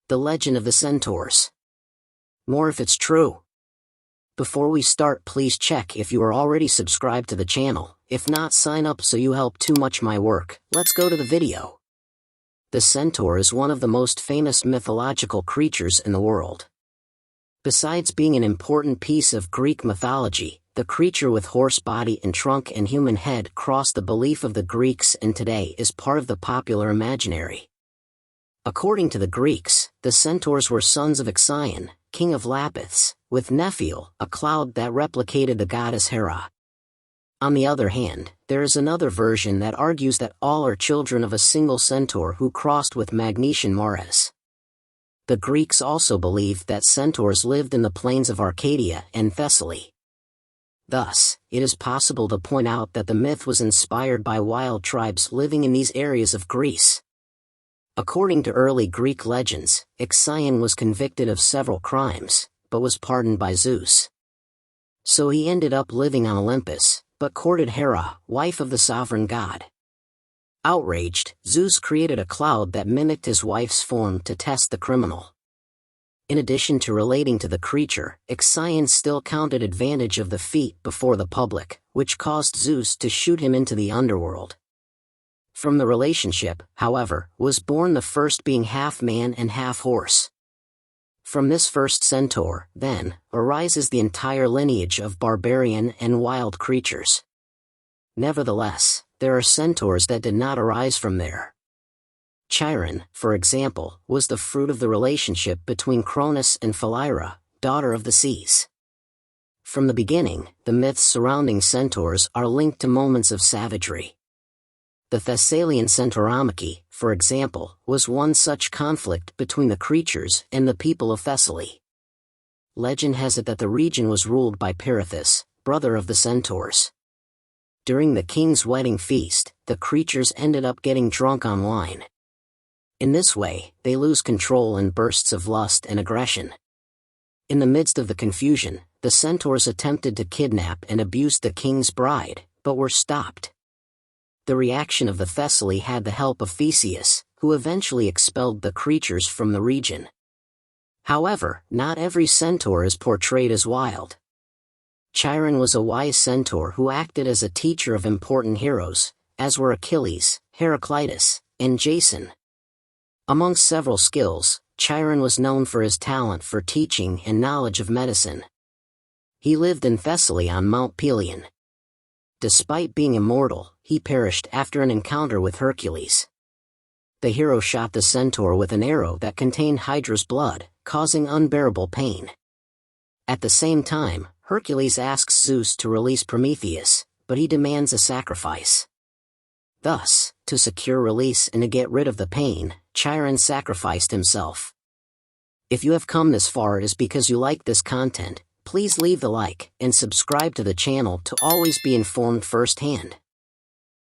the legend of the Centaurs. More if it's true. Before we start, please check if you are already subscribed to the channel. If not, sign up so you help too much my work. Let's go to the video. The centaur is one of the most famous mythological creatures in the world. Besides being an important piece of Greek mythology, the creature with horse body and trunk and human head crossed the belief of the Greeks and today is part of the popular imaginary. According to the Greeks, the centaurs were sons of Ixion, king of Lapiths, with Nephele, a cloud that replicated the goddess Hera. On the other hand, there is another version that argues that all are children of a single centaur who crossed with Magnesian Mars. The Greeks also believed that centaurs lived in the plains of Arcadia and Thessaly. Thus, it is possible to point out that the myth was inspired by wild tribes living in these areas of Greece. According to early Greek legends, Ixion was convicted of several crimes, but was pardoned by Zeus. So he ended up living on Olympus, but courted Hera, wife of the sovereign god. Outraged, Zeus created a cloud that mimicked his wife's form to test the criminal. In addition to relating to the creature, Ixion still counted advantage of the feat before the public, which caused Zeus to shoot him into the underworld. From the relationship, however, was born the first being half man and half horse. From this first centaur, then, arises the entire lineage of barbarian and wild creatures. Nevertheless, there are centaurs that did not arise from there. Chiron, for example, was the fruit of the relationship between Cronus and Philyra, daughter of the seas. From the beginning, the myths surrounding centaurs are linked to moments of savagery. The Thessalian Centauromachy, for example, was one such conflict between the creatures and the people of Thessaly. Legend has it that the region was ruled by Pirithous, brother of the centaurs. During the king's wedding feast, the creatures ended up getting drunk on wine. In this way, they lose control in bursts of lust and aggression. In the midst of the confusion, the centaurs attempted to kidnap and abuse the king's bride, but were stopped. The reaction of the Thessaly had the help of Theseus, who eventually expelled the creatures from the region. However, not every centaur is portrayed as wild. Chiron was a wise centaur who acted as a teacher of important heroes, as were Achilles, Heraclitus, and Jason. Among several skills, Chiron was known for his talent for teaching and knowledge of medicine. He lived in Thessaly on Mount Pelion. Despite being immortal, he perished after an encounter with Hercules. The hero shot the centaur with an arrow that contained Hydra's blood, causing unbearable pain. At the same time, Hercules asks Zeus to release Prometheus, but he demands a sacrifice. Thus, to secure release and to get rid of the pain, Chiron sacrificed himself. If you have come this far, it is because you like this content. Please leave the like and subscribe to the channel to always be informed firsthand.